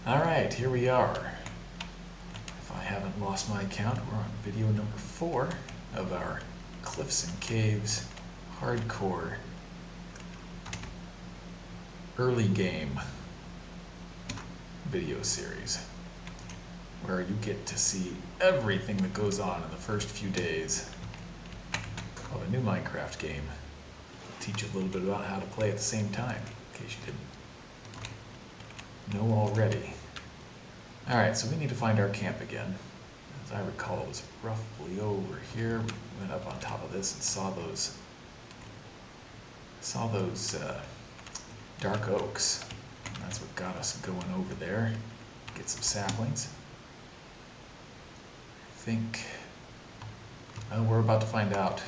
Alright, here we are. If I haven't lost my count, we're on video number 4 of our Cliffs and Caves hardcore early game video series, where you get to see everything that goes on in the first few days of a new Minecraft game. I'll teach you a little bit about how to play at the same time, in case you didn't know already. Alright, so we need to find our camp again. As I recall, it was roughly over here. We went up on top of this and saw those dark oaks. And that's what got us going over there. Get some saplings. I think we're about to find out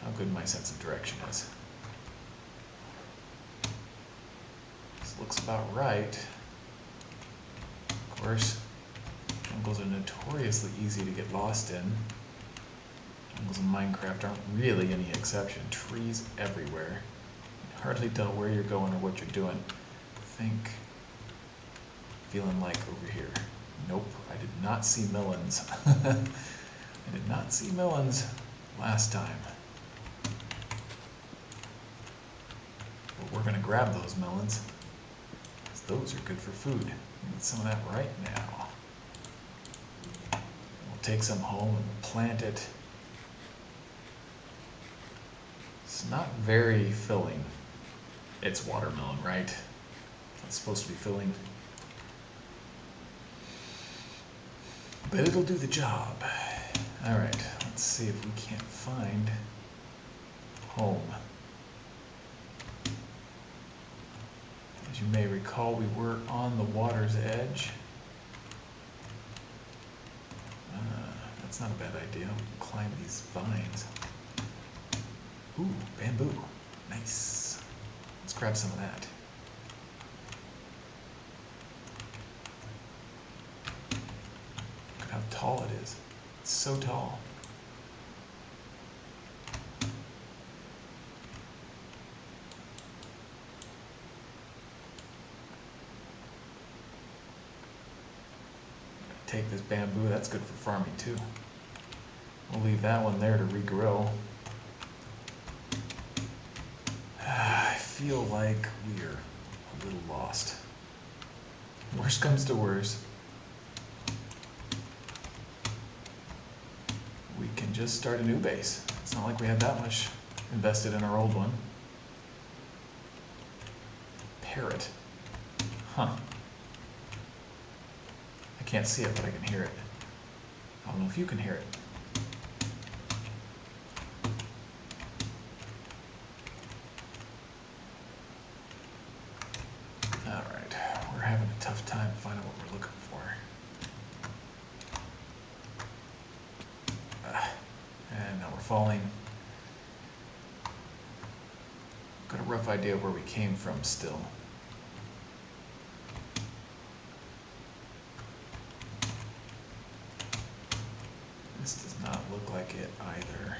how good my sense of direction is. This looks about right. Of course, jungles are notoriously easy to get lost in. Jungles in Minecraft aren't really any exception. Trees everywhere. You can hardly tell where you're going or what you're doing. Feeling like over here. Nope, I did not see melons. I did not see melons last time. But we're gonna grab those melons, because those are good for food. We need some of that right now. We'll take some home and plant it. It's not very filling. It's watermelon, right? It's supposed to be filling. But it'll do the job. Alright, let's see if we can't find home. As you may recall, we were on the water's edge. That's not a bad idea. We'll climb these vines. Ooh, bamboo. Nice. Let's grab some of that. Look at how tall it is. It's so tall. Take this bamboo, that's good for farming too. We'll leave that one there to regrow. I feel like we're a little lost. Worst comes to worst, we can just start a new base. It's not like we have that much invested in our old one. Parrot. Huh. I can't see it, but I can hear it. I don't know if you can hear it. Alright, we're having a tough time finding what we're looking for. And now we're falling. Got a rough idea of where we came from still. This does not look like it either.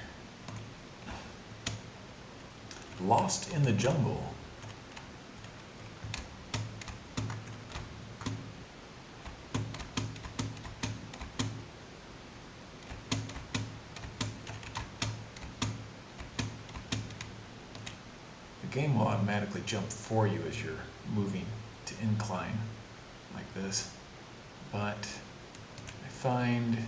Lost in the jungle. The game will automatically jump for you as you're moving to incline like this, but I find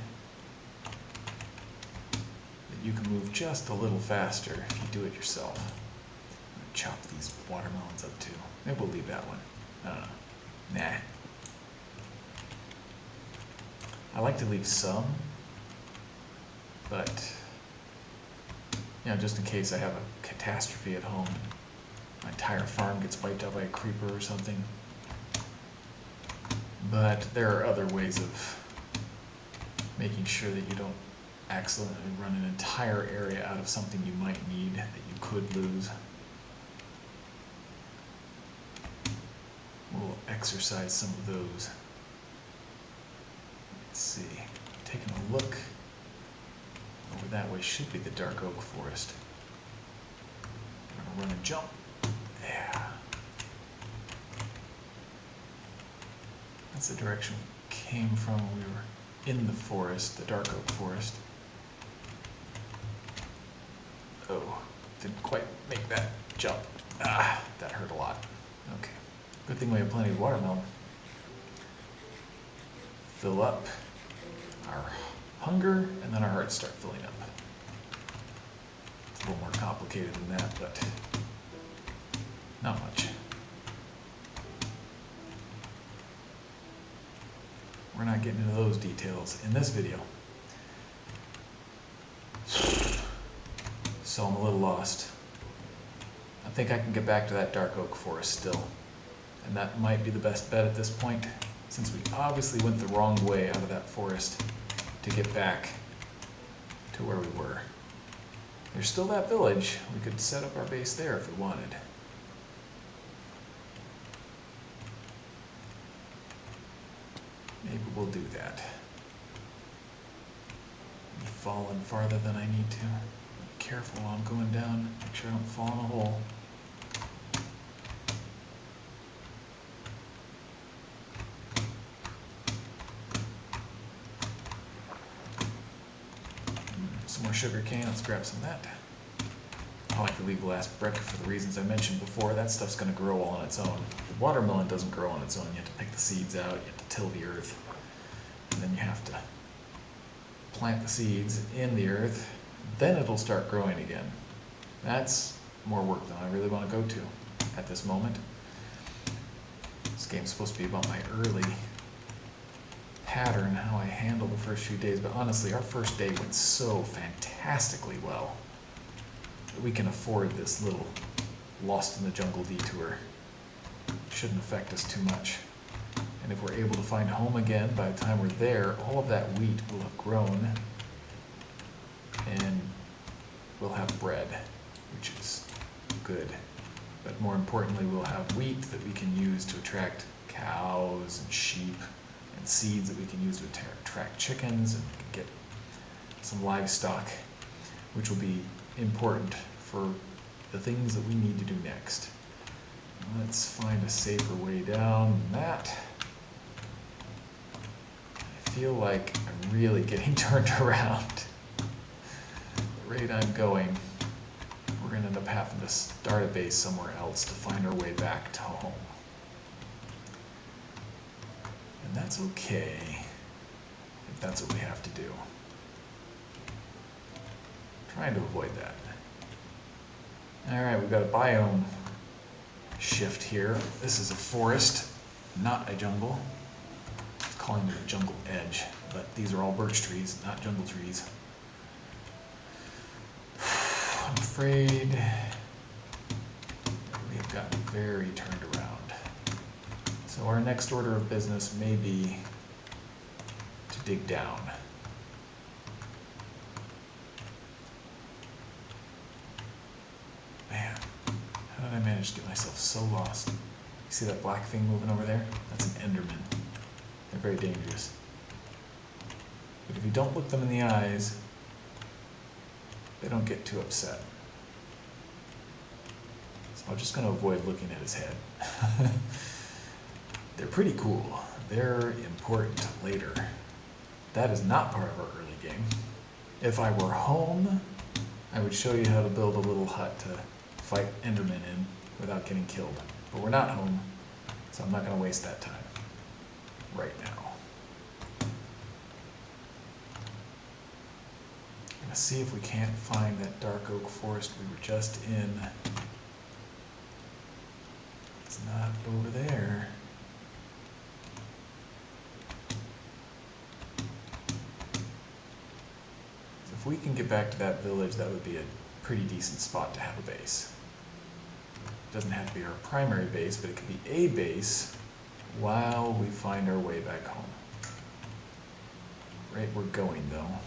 that you can move just a little faster if you do it yourself. I'm gonna chop these watermelons up too. Maybe we'll leave that one. I don't know. Nah. I like to leave some, but just in case I have a catastrophe at home. My entire farm gets wiped out by a creeper or something. But there are other ways of making sure that you don't accidentally run an entire area out of something you might need that you could lose. We'll exercise some of those. Let's see. Taking a look over that way should be the dark oak forest. I'm gonna run and jump. Yeah. That's the direction we came from when we were in the forest, the dark oak forest. Oh, didn't quite make that jump. Ah, that hurt a lot. Okay, good thing we have plenty of watermelon. Fill up our hunger, and then our hearts start filling up. It's a little more complicated than that, but not much. We're not getting into those details in this video. So I'm a little lost. I think I can get back to that dark oak forest still. And that might be the best bet at this point, since we obviously went the wrong way out of that forest to get back to where we were. There's still that village. We could set up our base there if we wanted. Maybe we'll do that. I'm falling farther than I need to. Be careful while I'm going down. Make sure I don't fall in a hole. Some more sugar cane. Let's grab some of that. I like the legal aspect for the reasons I mentioned before. That stuff's going to grow all on its own. The watermelon doesn't grow on its own. You have to pick the seeds out. You have to till the earth. And then you have to plant the seeds in the earth. Then it'll start growing again. That's more work than I really want to go to at this moment. This game's supposed to be about my early pattern, how I handle the first few days. But honestly, our first day went so fantastically well that we can afford this little lost in the jungle detour. It shouldn't affect us too much. And if we're able to find home again by the time we're there, all of that wheat will have grown and we'll have bread, which is good. But more importantly, we'll have wheat that we can use to attract cows and sheep, and seeds that we can use to attract chickens and get some livestock, which will be important for the things that we need to do next. Let's find a safer way down than that. I feel like I'm really getting turned around. The rate I'm going, we're going to end up having to start a base somewhere else to find our way back to home. And that's okay, if that's what we have to do. Trying to avoid that. Alright, we've got a biome shift here. This is a forest, not a jungle. I'm calling it a jungle edge, but these are all birch trees, not jungle trees. I'm afraid we have gotten very turned around. So our next order of business may be to dig down. Man, how did I manage to get myself so lost? You see that black thing moving over there? That's an Enderman. They're very dangerous. But if you don't look them in the eyes, they don't get too upset. So I'm just going to avoid looking at his head. They're pretty cool. They're important later. That is not part of our early game. If I were home, I would show you how to build a little hut to fight Endermen in without getting killed. But we're not home, so I'm not going to waste that time right now. I'm going to see if we can't find that dark oak forest we were just in. It's not over there. If we can get back to that village, that would be a pretty decent spot to have a base. It doesn't have to be our primary base, but it could be a base while we find our way back home. Right, we're going though.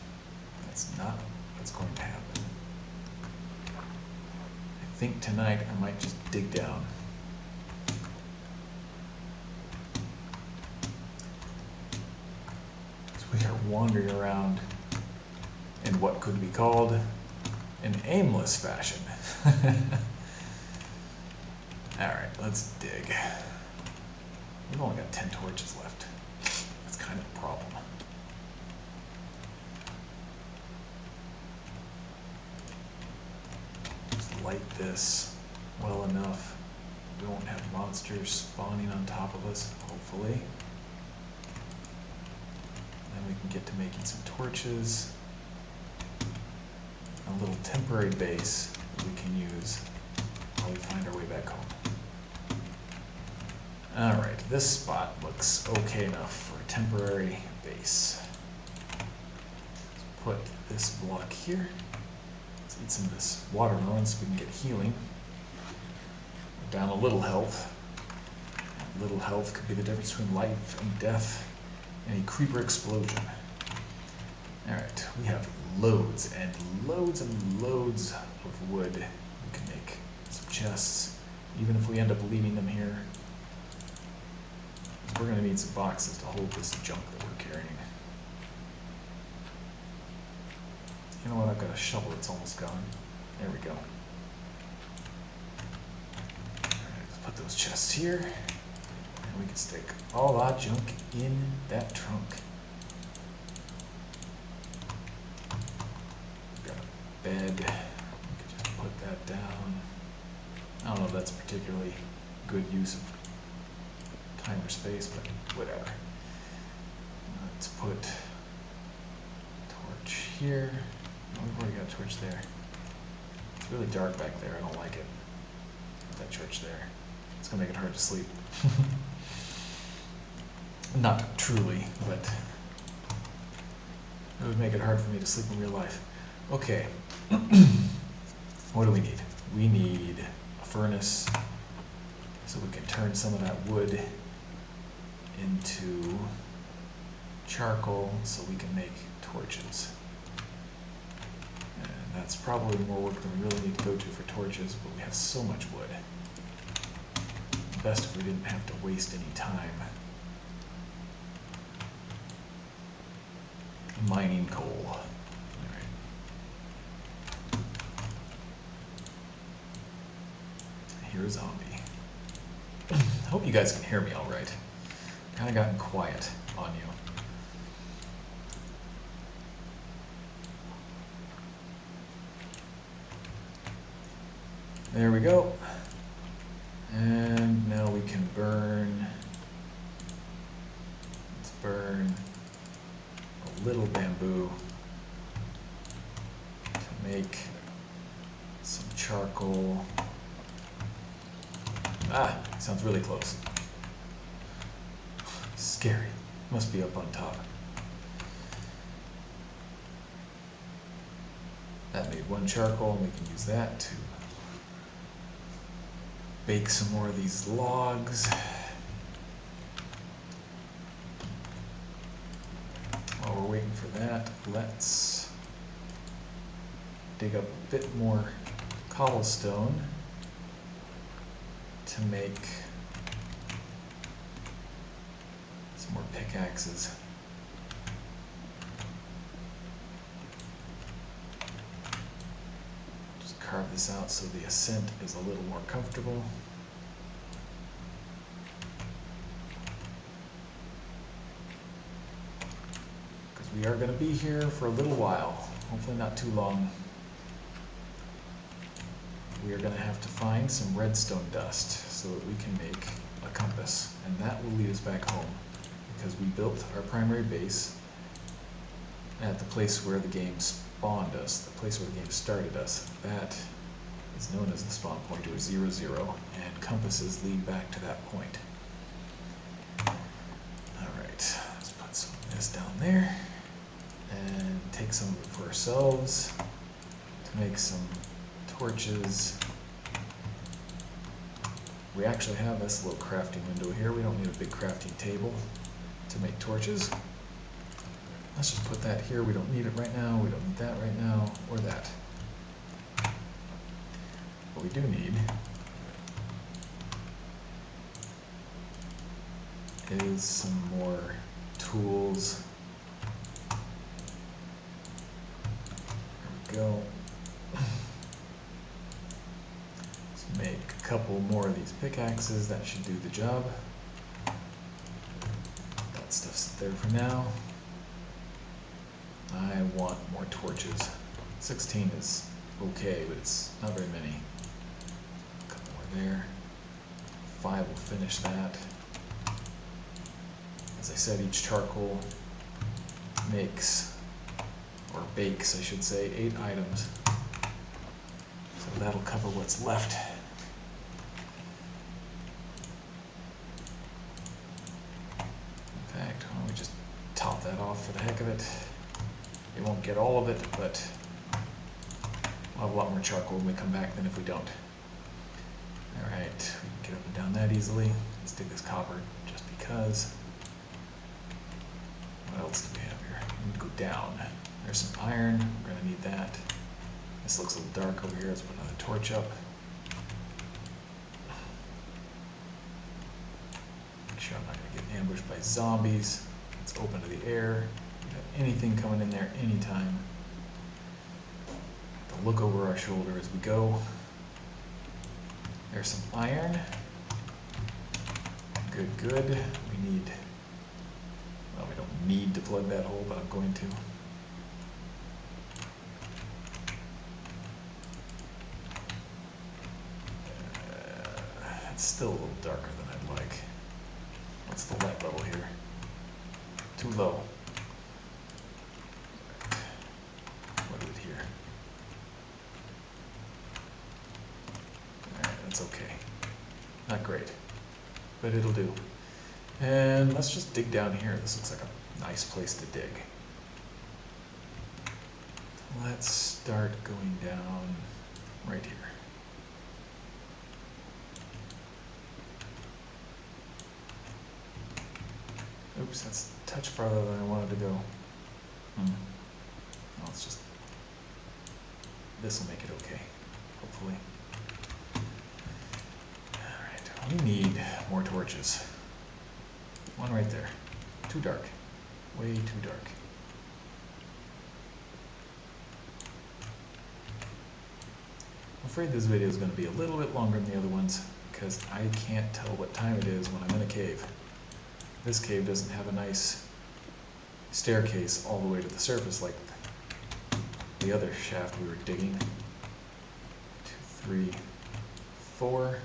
That's not what's going to happen. I think tonight I might just dig down. So we are wandering around in what could be called an aimless fashion. Alright, let's dig. We've only got 10 torches left. light this well enough. We won't have monsters spawning on top of us, hopefully. Then we can get to making some torches. A little temporary base that we can use while we find our way back home. Alright, this spot looks okay enough for a temporary base. Let's put this block here. Let's eat some of this watermelon so we can get healing. We're down a little health. Little health could be the difference between life and death in a creeper explosion. Alright, we have loads and loads and loads of wood. We can make some chests, even if we end up leaving them here. We're going to need some boxes to hold this junk that we're carrying. You know what, I've got a shovel that's almost gone. There we go. Alright, let's put those chests here. And we can stick all our junk in that trunk. Got a bed. We can just put that down. I don't know if that's a particularly good use of time or space, but whatever. Let's put torch here. Oh, we've already got a torch there. It's really dark back there. I don't like it. Put that torch there. It's gonna make it hard to sleep. Not truly, but it would make it hard for me to sleep in real life. Okay. What do we need? We need a furnace so we can turn some of that wood into charcoal so we can make torches. And that's probably more work than we really need to go to for torches, but we have so much wood. Best if we didn't have to waste any time mining coal. All right. Here's a zombie. I hope you guys can hear me all right. Kind of gotten quiet on you. There we go. And now we can burn. Let's burn a little bamboo to make some charcoal. Ah, sounds really close. Scary. Must be up on top. That made one charcoal, and we can use that to bake some more of these logs. While we're waiting for that, let's dig up a bit more cobblestone to make some more pickaxes. Just carve this out so the ascent is a little more comfortable. Because we are going to be here for a little while, hopefully not too long. We are going to have to find some redstone dust so that we can make a compass, and that will lead us back home because we built our primary base at the place where the game spawned us, the place where the game started us. That is known as the spawn point, or 0, 0, and compasses lead back to that point. Alright, let's put some of this down there and take some of it for ourselves to make some torches. We actually have this little crafting window here. We don't need a big crafting table to make torches. Let's just put that here. We don't need it right now. We don't need that right now, or that. What we do need is some more tools. There we go. Make a couple more of these pickaxes. That should do the job. That stuff's there for now. I want more torches. 16 is okay, but it's not very many. there. 5 will finish that. As I said, each charcoal makes, or bakes, I should say, 8 items. So that'll cover what's left. In fact, why don't we just top that off for the heck of it. We won't get all of it, but we'll have a lot more charcoal when we come back than if we don't. Alright, we can get up and down that easily. Let's dig this copper just because. What else do we have here? We need to go down. There's some iron. We're going to need that. This looks a little dark over here. Let's put another torch up. Make sure I'm not going to get ambushed by zombies. It's open to the air. We have anything coming in there anytime. Have to look over our shoulder as we go. There's some iron. Good, good. We need, well, we don't need to plug that hole, but I'm going to. It's still a little darker than I'd like. What's the light level here? Too low. What is it here? Alright, that's okay. Not great, but it'll do. And let's just dig down here. This looks like a nice place to dig. Let's start going down right here. Oops, that's a touch farther than I wanted to go. Well, it's just, this will make it okay, hopefully. Alright, we need more torches. One right there. Too dark. Way too dark. I'm afraid this video is going to be a little bit longer than the other ones because I can't tell what time it is when I'm in a cave. This cave doesn't have a nice staircase all the way to the surface like the other shaft we were digging. 2, 3, 4. Alright.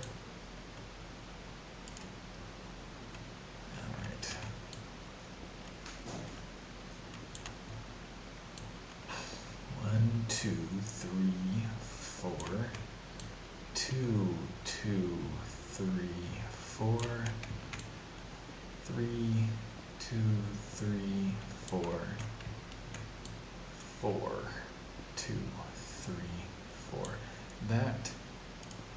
1, 2, 3, 4. 2, 2, 3, 4. 3, 2, 3, 4, 4, 2, 3, 4. That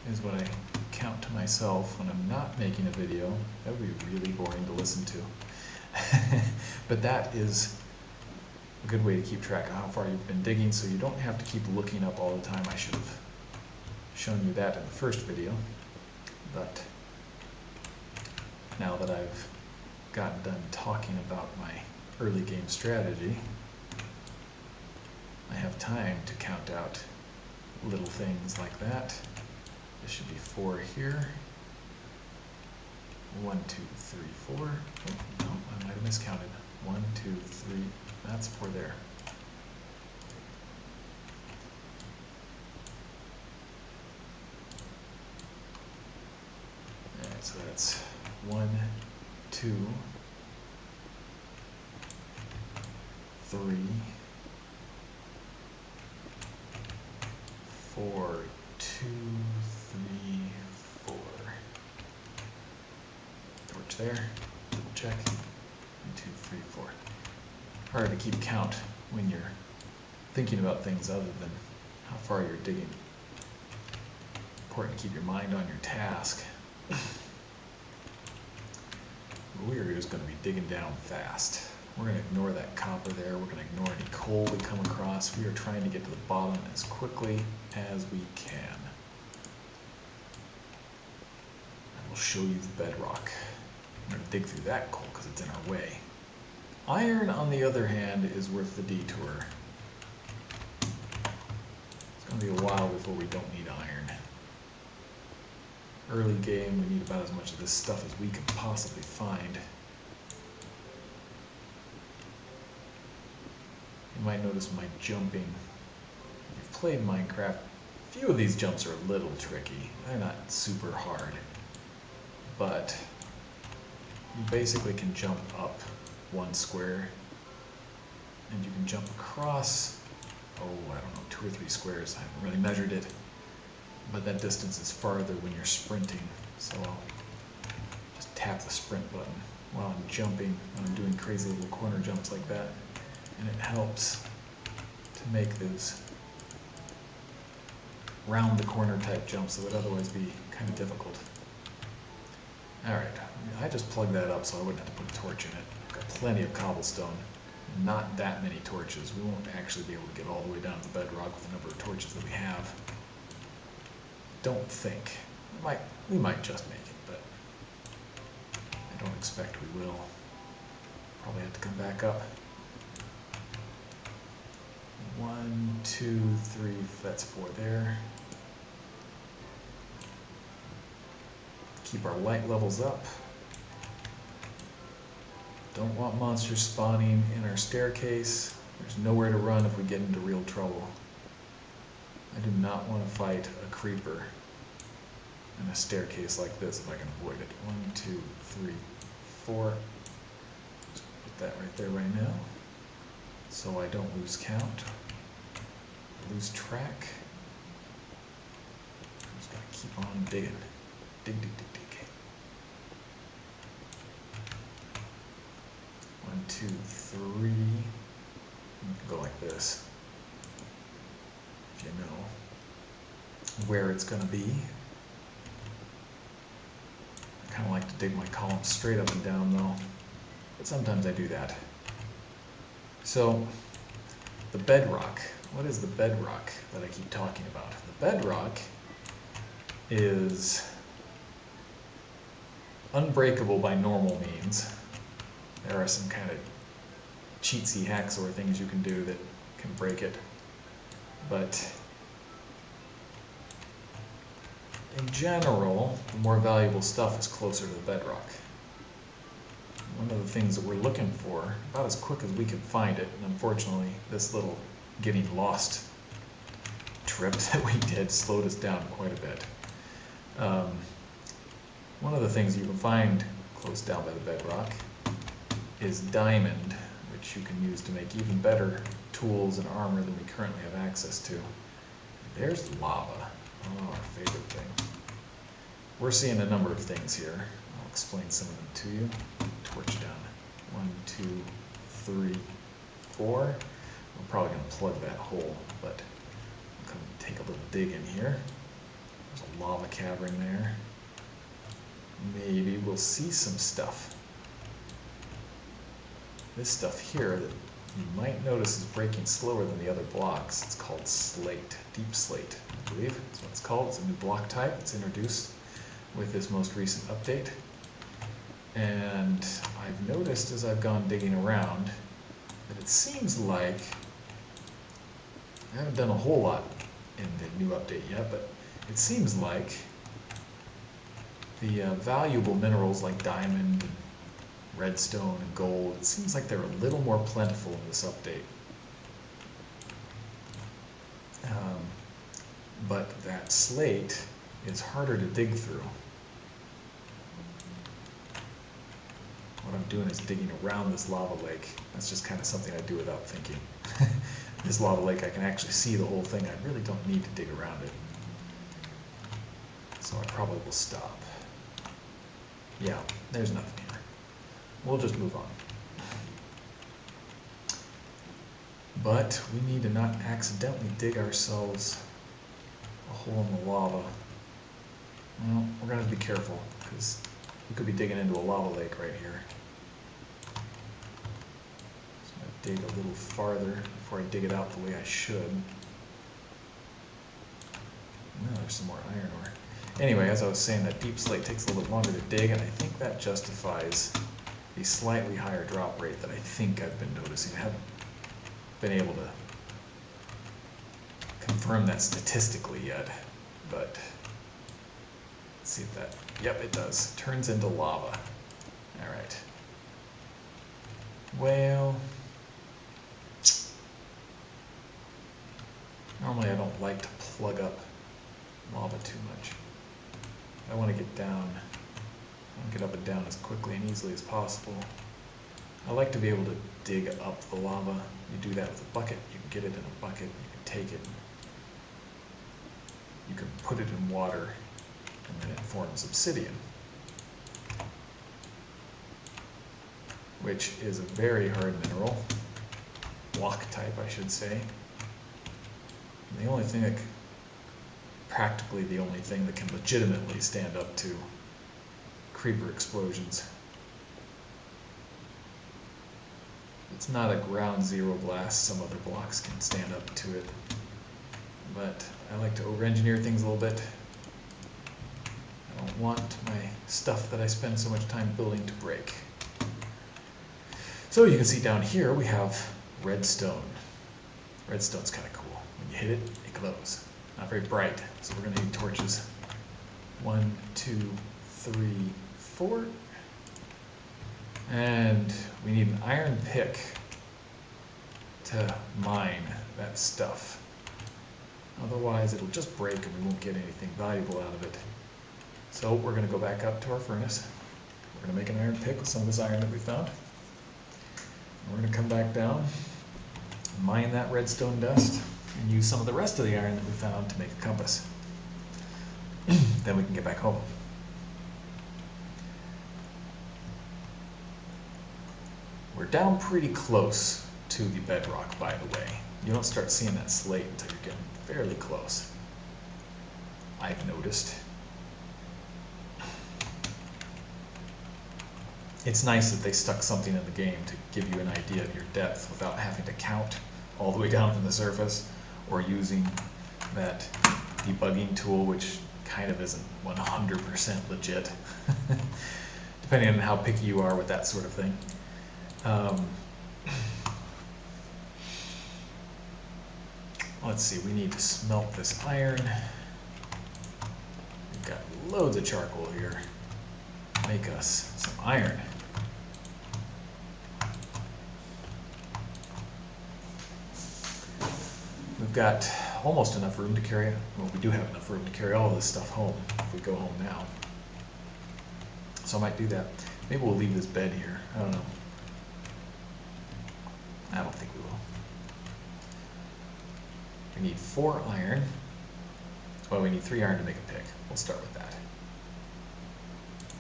is what I count to myself when I'm not making a video. That would be really boring to listen to. But that is a good way to keep track of how far you've been digging, so you don't have to keep looking up all the time. I should have shown you that in the first video. But now that I've gotten done talking about my early game strategy, I have time to count out little things like that. This should be 4 here. 1, 2, 3, 4. Oh, no, I might have miscounted. 1, 2, 3. That's 4 there. Alright, so that's 1, 2, 3, 4, 2, 3, 4. Torch there, double check. 1, 2, 3, 4. Hard to keep count when you're thinking about things other than how far you're digging. Important to keep your mind on your task. We are just going to be digging down fast. We're going to ignore that copper there. We're going to ignore any coal we come across. We are trying to get to the bottom as quickly as we can. And we'll show you the bedrock. We're going to dig through that coal because it's in our way. Iron, on the other hand, is worth the detour. It's going to be a while before we don't need iron. Early game, we need about as much of this stuff as we can possibly find. You might notice my jumping. If you've played Minecraft few of these jumps are a little tricky. They're not super hard, but you basically can jump up one square, and you can jump across, oh, I don't know, 2 or 3 squares. I haven't really measured it, but that distance is farther when you're sprinting. So I'll just tap the sprint button while I'm jumping, when I'm doing crazy little corner jumps like that, and it helps to make those round the corner type jumps that would otherwise be kind of difficult. Alright, I just plugged that up so I wouldn't have to put a torch in it. I've got plenty of cobblestone, not that many torches. We won't actually be able to get all the way down to the bedrock with the number of torches that we have. Don't think. We might just make it, but I don't expect we will. Probably have to come back up. 1, 2, 3, that's 4 there. Keep our light levels up. Don't want monsters spawning in our staircase. There's nowhere to run if we get into real trouble. I do not want to fight a creeper in a staircase like this if I can avoid it. 1, 2, 3, 4. Just put that right there right now, so I don't lose count, lose track. Just gotta keep on digging. Dig, dig, dig, dig. 1, 2, 3. Go like this. If you know where it's going to be. I kind of like to dig my columns straight up and down though, but sometimes I do that. So, the bedrock. What is the bedrock that I keep talking about? The bedrock is unbreakable by normal means. There are some kind of cheatsy hacksaw things you can do that can break it, but in general, the more valuable stuff is closer to the bedrock. One of the things that we're looking for, about as quick as we can find it, and unfortunately this little getting lost trip that we did slowed us down quite a bit. One of the things you can find close down by the bedrock is diamond, which you can use to make even better tools and armor than we currently have access to. There's lava. Oh, our favorite thing. We're seeing a number of things here. I'll explain some of them to you. Torch down. 1, 2, 3, 4. We're probably going to plug that hole, but I'm going to take a little dig in here. There's a lava cavern there. Maybe we'll see some stuff. This stuff here that you might notice is breaking slower than the other blocks. It's called slate, deep slate, I believe. That's what it's called. It's a new block type. It's introduced with this most recent update. And I've noticed as I've gone digging around that it seems like, I haven't done a whole lot in the new update yet, but it seems like the valuable minerals like diamond, and redstone, and gold, it seems like they're a little more plentiful in this update. But that slate is harder to dig through. What I'm doing is digging around this lava lake. That's just kind of something I do without thinking. This lava lake, I can actually see the whole thing. I really don't need to dig around it. So I probably will stop. Yeah, there's nothing here. We'll just move on. But we need to not accidentally dig ourselves a hole in the lava. Well, we're going to have to be careful, because we could be digging into a lava lake right here. So I'm going to dig a little farther before I dig it out the way I should. No, there's some more iron ore. Anyway, as I was saying, that deep slate takes a little bit longer to dig, and I think that justifies the slightly higher drop rate that I think I've been noticing. I haven't been able to confirm that statistically yet, but let's see if that, yep, it does. Turns into lava. All right. Well, normally I don't like to plug up lava too much. I want to get down, I want to get up and down as quickly and easily as possible. I like to be able to dig up the lava. You do that with a bucket, you can get it in a bucket, you can take it, you can put it in water, and then it forms obsidian, which is a very hard mineral, block type I should say. And the only thing that, practically the only thing that can legitimately stand up to creeper explosions. It's not a ground zero blast, some other blocks can stand up to it. But I like to over-engineer things a little bit. I don't want my stuff that I spend so much time building to break. So you can see down here we have redstone. Redstone's kind of cool. When you hit it, it glows. Not very bright, so we're going to need torches. 1, 2, 3, 4. And we need an iron pick to mine that stuff. Otherwise it'll just break and we won't get anything valuable out of it. So we're going to go back up to our furnace. We're going to make an iron pick with some of this iron that we found. We're going to come back down, mine that redstone dust, and use some of the rest of the iron that we found to make a compass. Then we can get back home. We're down pretty close to the bedrock, by the way. You don't start seeing that slate until you're getting fairly close, I've noticed. It's nice that they stuck something in the game to give you an idea of your depth without having to count all the way down from the surface, or using that debugging tool, which kind of isn't 100% legit, depending on how picky you are with that sort of thing. Let's see, we need to smelt this iron. We've got loads of charcoal here. Make us some iron. We've got almost enough room to carry, well, we do have enough room to carry all of this stuff home if we go home now. So I might do that. Maybe we'll leave this bed here. I don't know. I don't think we will. We need 4 iron. Well, we need 3 iron to make a pick. We'll start with that.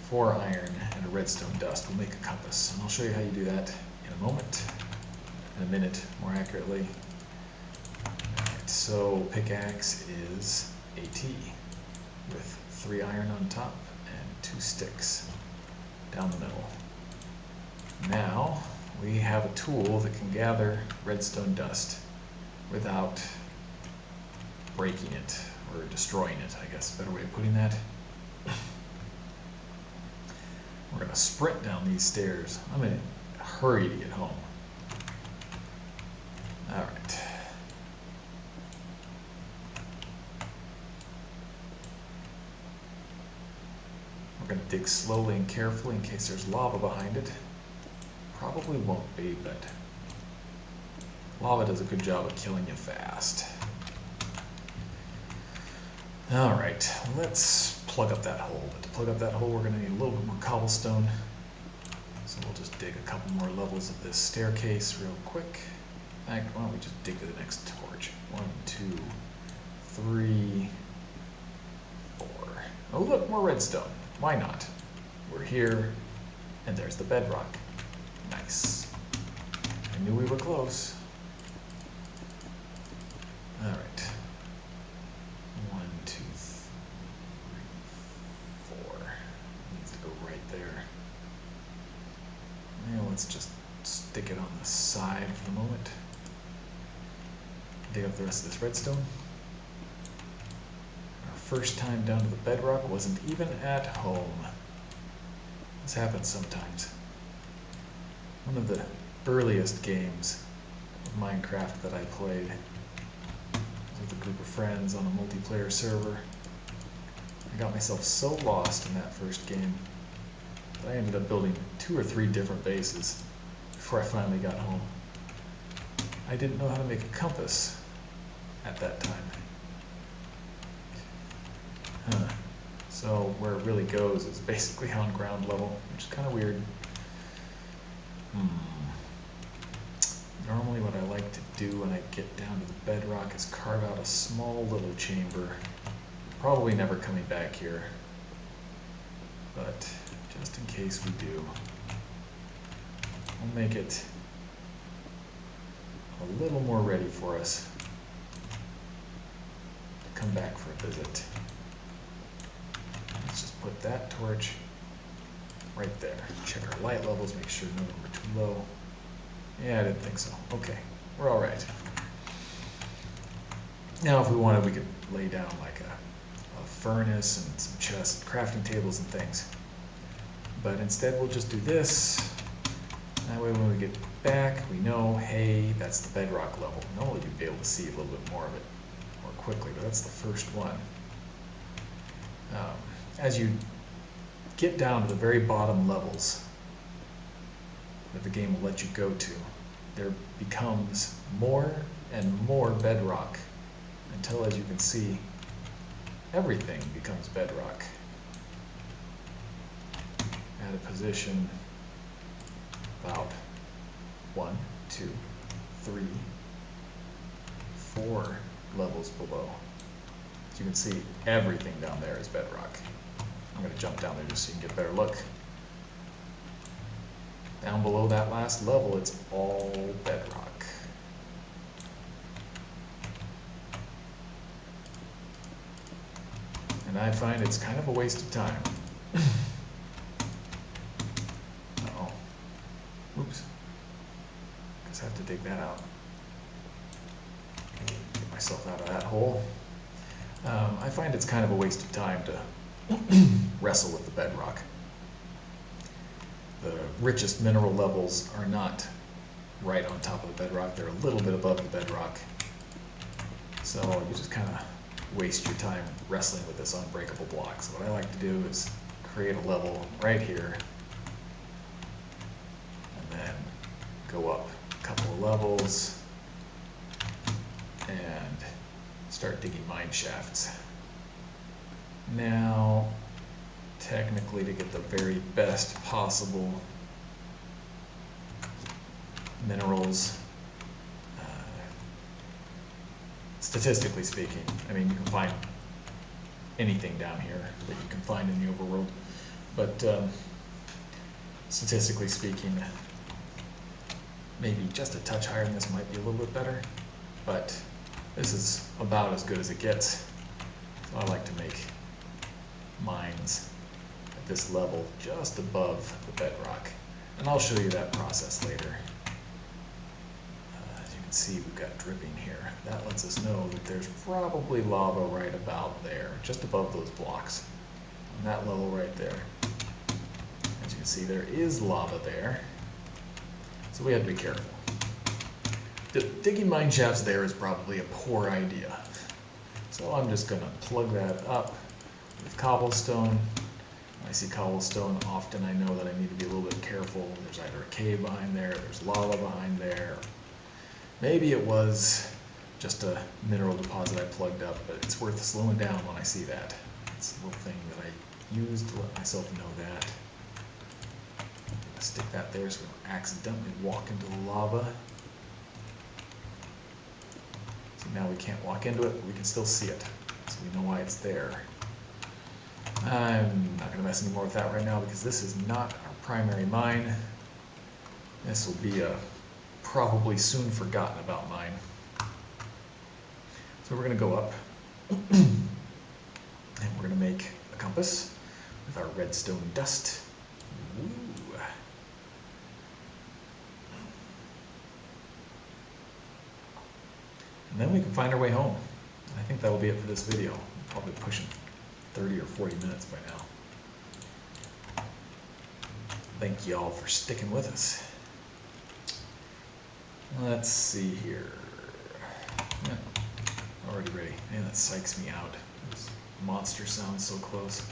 4 iron and a redstone dust will make a compass. And I'll show you how you do that in a moment. In a minute, more accurately. Alright, so pickaxe is AT with 3 iron on top and 2 sticks down the middle. Now we have a tool that can gather redstone dust without breaking it or destroying it, I guess, a better way of putting that. We're going to sprint down these stairs. I'm in a hurry to get home. Alright. We're going to dig slowly and carefully in case there's lava behind it. Probably won't be, but lava does a good job of killing you fast. Alright, let's plug up that hole. But to plug up that hole, we're going to need a little bit more cobblestone. So we'll just dig a couple more levels of this staircase real quick. In fact, why don't we just dig to the next torch? 1, 2, 3, 4. Oh look, more redstone. Why not? We're here, and there's the bedrock. Nice. I knew we were close. Alright. 1, 2, 3, 4. Needs to go right there. Now let's just stick it on the side for the moment. Dig up the rest of this redstone. Our first time down to the bedrock wasn't even at home. This happens sometimes. One of the earliest games of Minecraft that I played was with a group of friends on a multiplayer server. I got myself so lost in that first game that I ended up building 2 or 3 different bases before I finally got home. I didn't know how to make a compass at that time. Huh. So where it really goes is basically on ground level, which is kind of weird. Normally what I like to do when I get down to the bedrock is carve out a small little chamber. Probably never coming back here, but just in case we do, we'll make it a little more ready for us to come back for a visit. Let's just put that torch right there. Check our light levels, make sure none of them are too low. Yeah, I didn't think so. Okay, we're all right. Now if we wanted, we could lay down like a furnace and some chests, crafting tables and things. But instead we'll just do this. That way when we get back, we know, hey, that's the bedrock level. Normally you'd be able to see a little bit more of it more quickly, but that's the first one. As you get down to the very bottom levels that the game will let you go to, there becomes more and more bedrock until, as you can see, everything becomes bedrock at a position about 1, 2, 3, 4 levels below. As you can see, everything down there is bedrock. I'm going to jump down there just so you can get a better look. Down below that last level, it's all bedrock. And I find it's kind of a waste of time. Uh-oh. Oops. Guess I have to dig that out. Get myself out of that hole. I find it's kind of a waste of time to wrestle with the bedrock. The richest mineral levels are not right on top of the bedrock. They're a little bit above the bedrock. So you just kind of waste your time wrestling with this unbreakable block. So what I like to do is create a level right here and then go up a couple of levels and start digging mine shafts. Now, technically, to get the very best possible minerals, statistically speaking, I mean, you can find anything down here that you can find in the overworld, but statistically speaking, maybe just a touch higher than this might be a little bit better, but this is about as good as it gets. So I like to make mines at this level just above the bedrock, and I'll show you that process later. As you can see, we've got dripping here. That lets us know that there's probably lava right about there, just above those blocks, on that level right there. As you can see, there is lava there, so we have to be careful. Digging mine shafts there is probably a poor idea, so I'm just going to plug that up with cobblestone. When I see cobblestone, often I know that I need to be a little bit careful. There's either a cave behind there, there's lava behind there. Maybe it was just a mineral deposit I plugged up, but it's worth slowing down when I see that. It's a little thing that I use to let myself know that. Stick that there so we don't accidentally walk into the lava. So now we can't walk into it, but we can still see it, so we know why it's there. I'm not going to mess any more with that right now because this is not our primary mine. This will be a probably soon forgotten about mine. So we're going to go up and we're going to make a compass with our redstone dust. Ooh. And then we can find our way home. And I think that will be it for this video. I'm probably pushing 30 or 40 minutes by now. Thank y'all for sticking with us. Let's see here. Yeah, already ready. Man, that psychs me out. This monster sounds so close.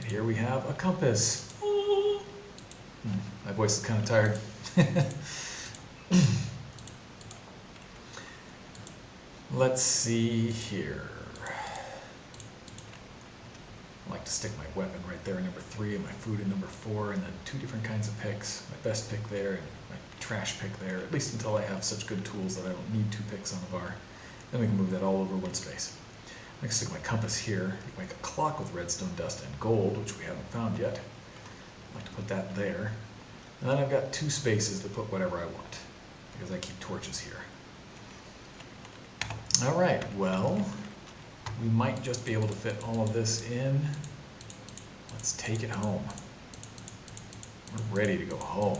And here we have a compass. My voice is kind of tired. Let's see here. I like to stick my weapon right there in number 3 and my food in number 4, and then 2 different kinds of picks. My best pick there and my trash pick there, at least until I have such good tools that I don't need 2 picks on the bar. Then we can move that all over one space. I can stick my compass here, make a clock with redstone dust and gold, which we haven't found yet. I like to put that there. And then I've got 2 spaces to put whatever I want, because I keep torches here. Alright, well, we might just be able to fit all of this in. Let's take it home. We're ready to go home.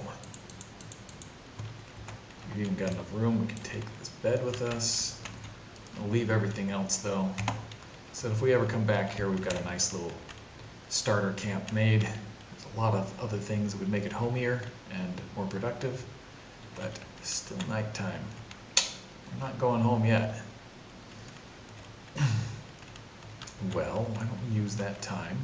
We've even got enough room. We can take this bed with us. I'll leave everything else though. So if we ever come back here, we've got a nice little starter camp made. There's a lot of other things that would make it homier and more productive, but still nighttime. I'm not going home yet. Well, why don't we use that time?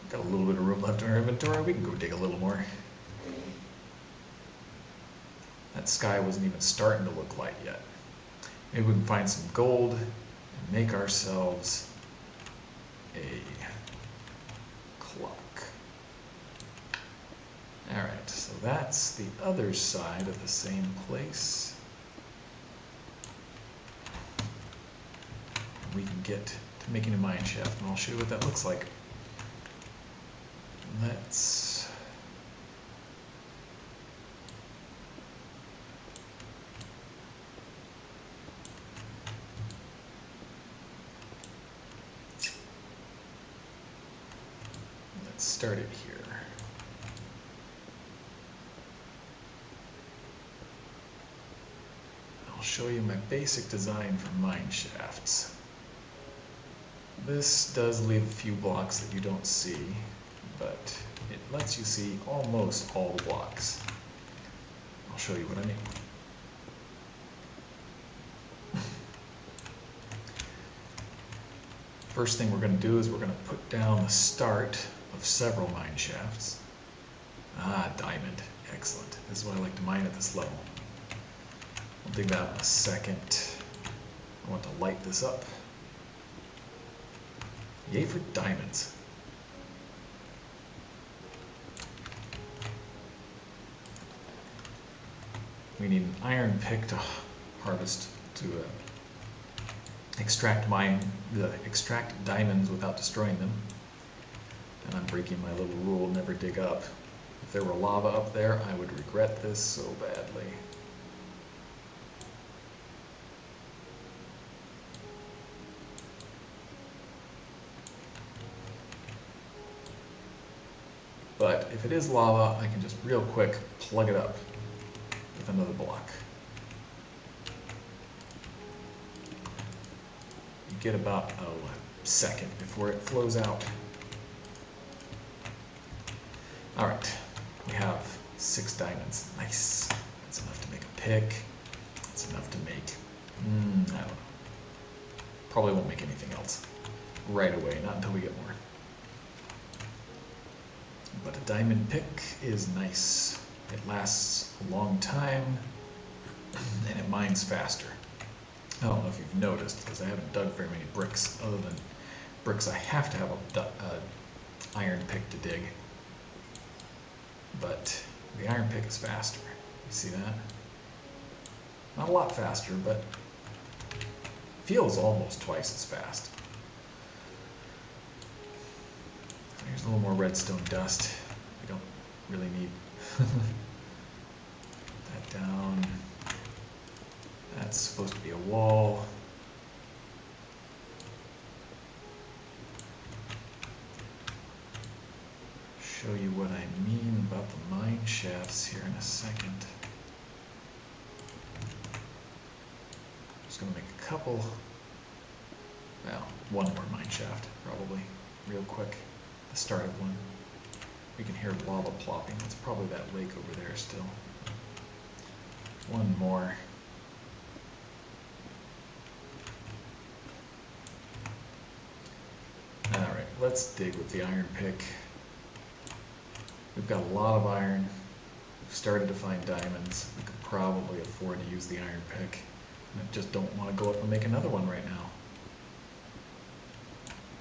Got a little bit of room left in our inventory. We can go dig a little more. That sky wasn't even starting to look light yet. Maybe we can find some gold and make ourselves a clock. Alright, so that's the other side of the same place. We can get to making a mine shaft, and I'll show you what that looks like. Let's start it here. I'll show you my basic design for mine shafts. This does leave a few blocks that you don't see, but it lets you see almost all the blocks. I'll show you what I mean. First thing we're going to do is we're going to put down the start of several mine shafts. Ah, diamond. Excellent. This is what I like to mine at this level. I'll dig that in a second. I want to light this up. Yay for diamonds. We need an iron pick to harvest, to extract diamonds without destroying them. And I'm breaking my little rule, never dig up. If there were lava up there, I would regret this so badly. But if it is lava, I can just real quick plug it up with another block. You get about a second before it flows out. Alright, we have 6 diamonds. Nice. That's enough to make a pick. That's enough to make, I don't know. Probably won't make anything else right away, not until we get more. But a diamond pick is nice. It lasts a long time, and it mines faster. I don't know if you've noticed, because I haven't dug very many bricks, other than bricks I have to have a iron pick to dig. But the iron pick is faster. You see that? Not a lot faster, but feels almost twice as fast. Here's a little more redstone dust. We don't really need that down. That's supposed to be a wall. Show you what I mean about the mine shafts here in a second. Just going to make a couple, well, one more mine shaft probably, real quick. The start of one. We can hear lava plopping. That's probably that lake over there still. One more. Alright, let's dig with the iron pick. We've got a lot of iron. started to find diamonds, we could probably afford to use the iron pick. And I just don't want to go up and make another one right now.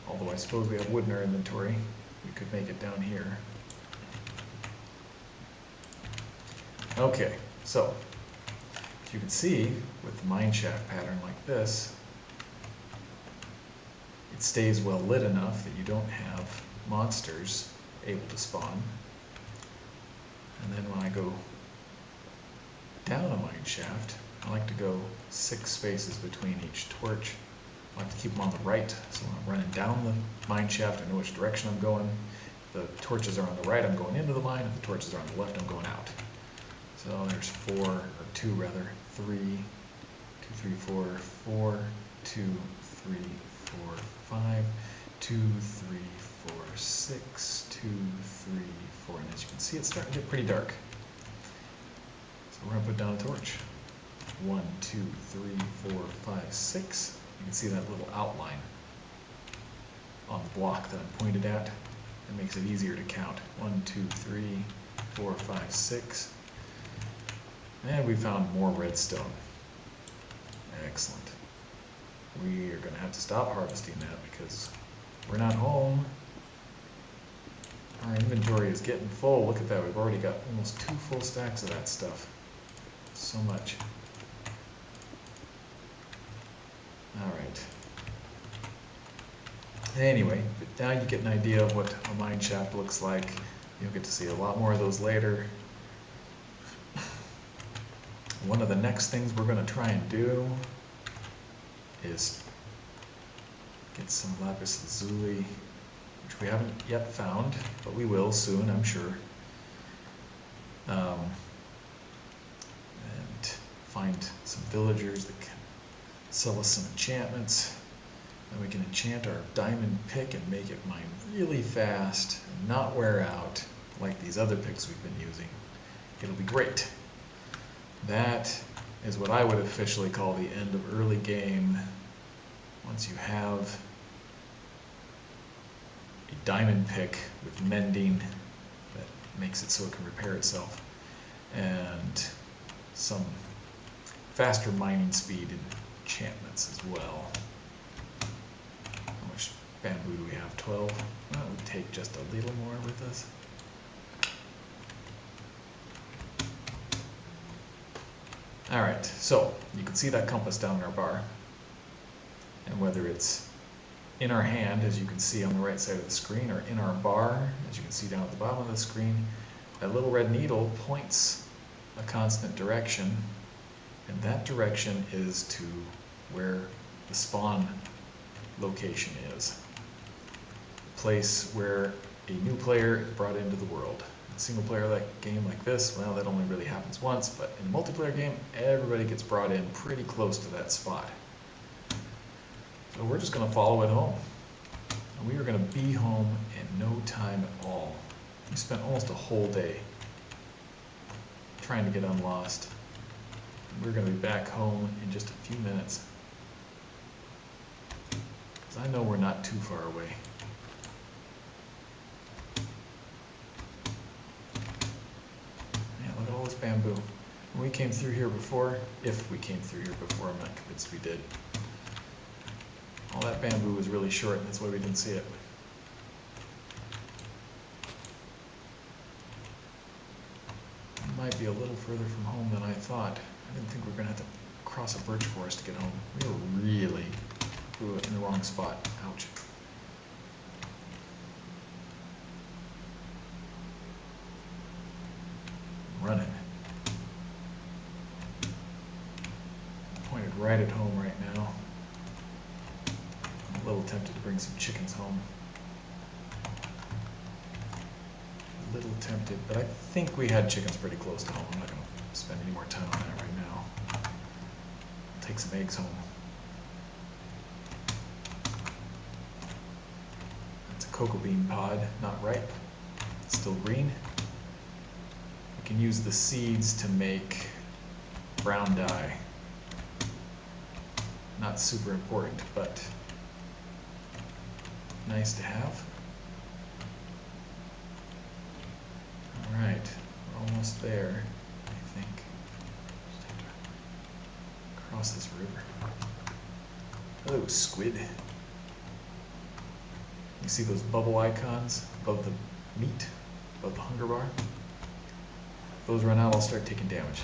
Although I suppose we have wood in our inventory, we could make it down here. Okay, so as you can see with the mine shaft pattern like this, it stays well lit enough that you don't have monsters able to spawn. And then when I go down a mine shaft, I like to go 6 spaces between each torch. I like to keep them on the right, so when I'm running down the mine shaft, I know which direction I'm going. If the torches are on the right, I'm going into the mine. If the torches are on the left, I'm going out. So there's 4, or 2 rather, 3, 2, 3, 4, 4, 2, 3, 4, 5, 2, 3, 4, 6, 2, 3, 4, and as you can see, it's starting to get pretty dark. So we're gonna put down a torch. 1, 2, 3, 4, 5, 6. You can see that little outline on the block that I'm pointed at. It makes it easier to count. 1, 2, 3, 4, 5, 6. And we found more redstone. Excellent. We are going to have to stop harvesting that because we're not home. Our inventory is getting full. Look at that. We've already got almost 2 full stacks of that stuff. So much. Alright. Anyway, now you get an idea of what a mine shaft looks like. You'll get to see a lot more of those later. One of the next things we're going to try and do is get some lapis lazuli, which we haven't yet found, but we will soon, I'm sure. And find some villagers that can sell us some enchantments. And we can enchant our diamond pick and make it mine really fast and not wear out like these other picks we've been using. It'll be great. That is what I would officially call the end of early game. Once you have a diamond pick with mending that makes it so it can repair itself, and some faster mining speed and enchantments as well. How much bamboo do we have? 12? That would take just a little more with us. Alright, so you can see that compass down in our bar, and whether it's in our hand, as you can see on the right side of the screen, or in our bar, as you can see down at the bottom of the screen, that little red needle points a constant direction, and that direction is to where the spawn location is. The place where a new player is brought into the world. A single player game like this, well, that only really happens once, but in a multiplayer game, everybody gets brought in pretty close to that spot. So we're just going to follow it home. And we are going to be home in no time at all. We spent almost a whole day trying to get unlost. We're going to be back home in just a few minutes. Because I know we're not too far away. Look at all this bamboo. When we came through here before, if we came through here before, I'm not convinced we did. All that bamboo was really short, and that's why we didn't see it. We might be a little further from home than I thought. I didn't think we were going to have to cross a birch forest to get home. We were really in the wrong spot. Ouch. Running. Pointed right at home right now. I'm a little tempted to bring some chickens home. A little tempted, but I think we had chickens pretty close to home. I'm not going to spend any more time on that right now. I'll take some eggs home. That's a cocoa bean pod, not ripe. It's still green. We can use the seeds to make brown dye. Not super important, but nice to have. Alright, we're almost almost there, I think. Across this river. Hello, squid. You see those bubble icons above the meat, above the hunger bar? If those run out, I'll start taking damage.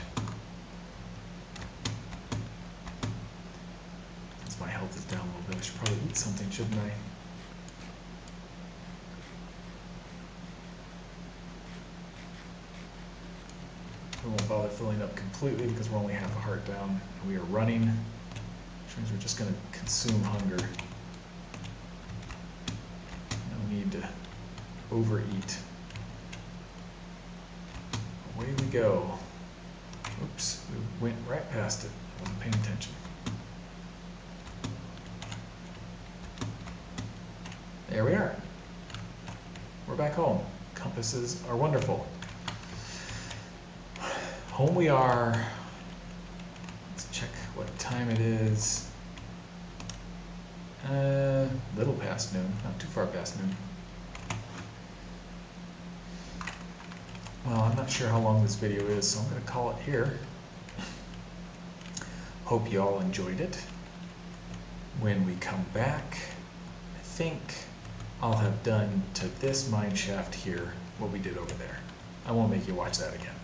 Since my health is down a little bit, I should probably eat something, shouldn't I? We won't bother filling up completely because we're only half a heart down and we are running, which means we're just going to consume hunger. No need to overeat. Away we go. Oops, we went right past it. I wasn't paying attention. There we are. We're back home. Compasses are wonderful. Home we are. Let's check what time it is. Little past noon, not too far past noon. Well, I'm not sure how long this video is, so I'm going to call it here. Hope you all enjoyed it. When we come back, I think I'll have done to this mine shaft here what we did over there. I won't make you watch that again.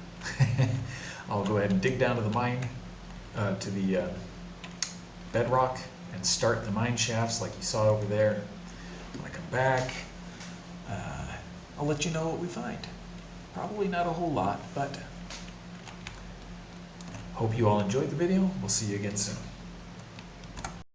I'll go ahead and dig down to the mine, to the bedrock, and start the mine shafts like you saw over there. When I come back, I'll let you know what we find. Probably not a whole lot, but hope you all enjoyed the video. We'll see you again soon.